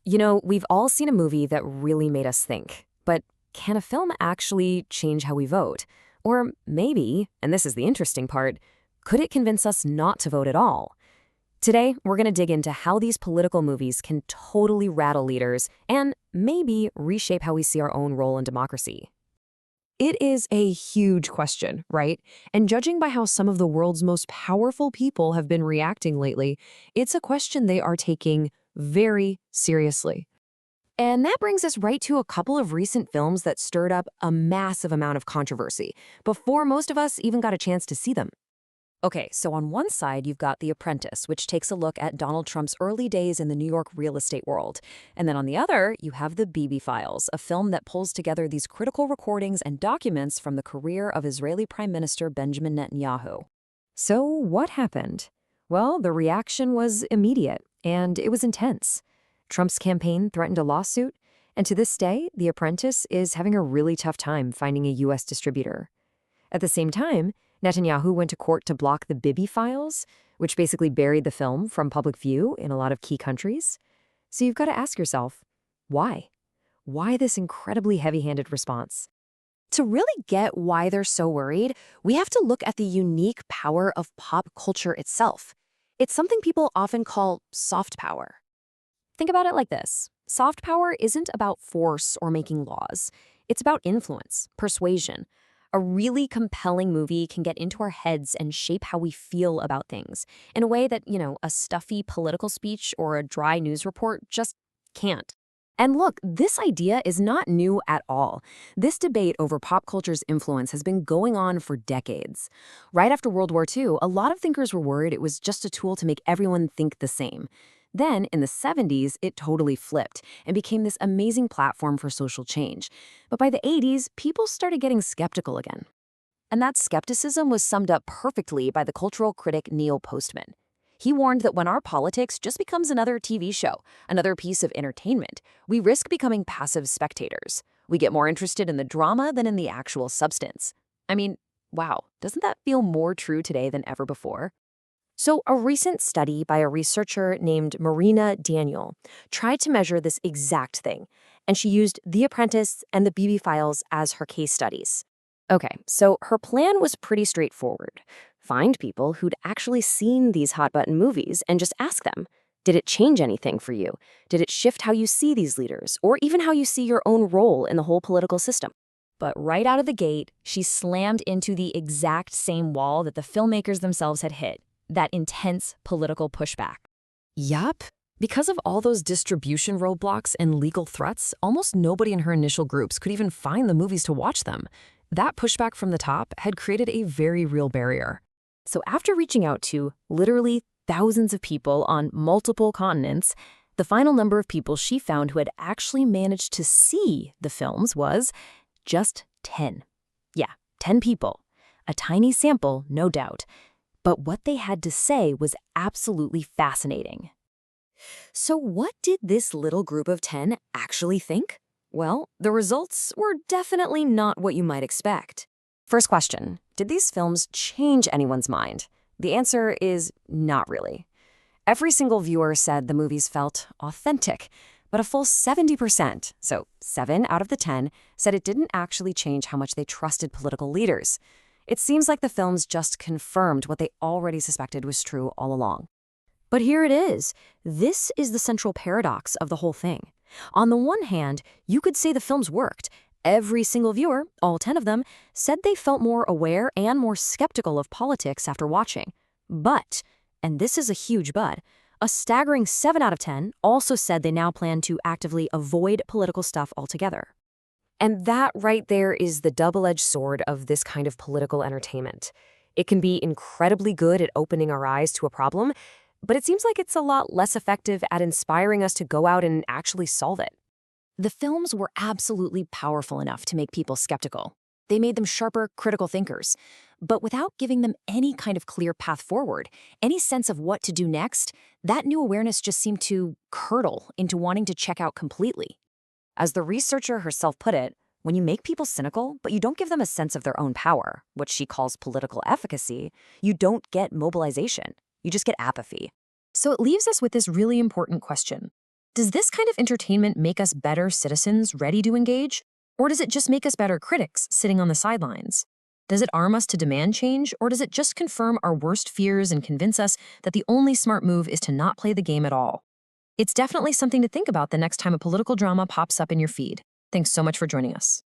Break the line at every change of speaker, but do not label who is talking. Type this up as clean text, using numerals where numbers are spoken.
You know, we've all seen a movie that really made us think. But can a film actually change how we vote? Or maybe, and this is the interesting part, could it convince us not to vote at all? Today, we're going to dig into how these political movies can totally rattle leaders and maybe reshape how we see our own role in democracy.
It is a huge question, right? And judging by how some of the world's most powerful people have been reacting lately, it's a question they are taking very seriously. And that brings us right to a couple of recent films that stirred up a massive amount of controversy before most of us even got a chance to see them.
Okay, so on one side, you've got The Apprentice, which takes a look at Donald Trump's early days in the New York real estate world. And then on the other, you have The Bibi Files, a film that pulls together these critical recordings and documents from the career of Israeli Prime Minister Benjamin Netanyahu. So what happened? Well, the reaction was immediate, and it was intense. Trump's campaign threatened a lawsuit, and to this day, The Apprentice is having a really tough time finding a U.S. distributor. At the same time, Netanyahu went to court to block the Bibi Files, which basically buried the film from public view in a lot of key countries. So you've got to ask yourself, why? Why this incredibly heavy-handed response?
To really get why they're so worried, we have to look at the unique power of pop culture itself. It's something people often call soft power.
Think about it like this. Soft power isn't about force or making laws. It's about influence, persuasion. A really compelling movie can get into our heads and shape how we feel about things in a way that, a stuffy political speech or a dry news report just can't. And look, this idea is not new at all. This debate over pop culture's influence has been going on for decades. Right after World War II, a lot of thinkers were worried it was just a tool to make everyone think the same. Then, in the 70s, it totally flipped and became this amazing platform for social change. But by the 80s, people started getting skeptical again. And that skepticism was summed up perfectly by the cultural critic Neil Postman. He warned that when our politics just becomes another TV show, another piece of entertainment, we risk becoming passive spectators. We get more interested in the drama than in the actual substance. I mean, wow, doesn't that feel more true today than ever before? So a recent study by a researcher named Marina Daniel tried to measure this exact thing, and she used The Apprentice and the Bibi Files as her case studies. Okay, so her plan was pretty straightforward. Find people who'd actually seen these hot-button movies and just ask them, did it change anything for you? Did it shift how you see these leaders, or even how you see your own role in the whole political system? But right out of the gate, she slammed into the exact same wall that the filmmakers themselves had hit. That intense political pushback.
Yup. Because of all those distribution roadblocks and legal threats, almost nobody in her initial groups could even find the movies to watch them. That pushback from the top had created a very real barrier.
So after reaching out to literally thousands of people on multiple continents, the final number of people she found who had actually managed to see the films was just 10. Yeah, 10 people. A tiny sample, no doubt. But what they had to say was absolutely fascinating. So what did this little group of 10 actually think? Well, the results were definitely not what you might expect. First question, did these films change anyone's mind? The answer is not really. Every single viewer said the movies felt authentic, but a full 70%, so 7 out of the 10, said it didn't actually change how much they trusted political leaders. It seems like the films just confirmed what they already suspected was true all along. But here it is. This is the central paradox of the whole thing. On the one hand, you could say the films worked. Every single viewer, all 10 of them, said they felt more aware and more skeptical of politics after watching. But, and this is a huge but, a staggering 7 out of 10 also said they now plan to actively avoid political stuff altogether. And that right there is the double-edged sword of this kind of political entertainment. It can be incredibly good at opening our eyes to a problem, but it seems like it's a lot less effective at inspiring us to go out and actually solve it. The films were absolutely powerful enough to make people skeptical. They made them sharper, critical thinkers. But without giving them any kind of clear path forward, any sense of what to do next, that new awareness just seemed to curdle into wanting to check out completely. As the researcher herself put it, when you make people cynical, but you don't give them a sense of their own power, what she calls political efficacy, you don't get mobilization. You just get apathy. So it leaves us with this really important question.
Does this kind of entertainment make us better citizens ready to engage? Or does it just make us better critics sitting on the sidelines? Does it arm us to demand change, or does it just confirm our worst fears and convince us that the only smart move is to not play the game at all? It's definitely something to think about the next time a political drama pops up in your feed. Thanks so much for joining us.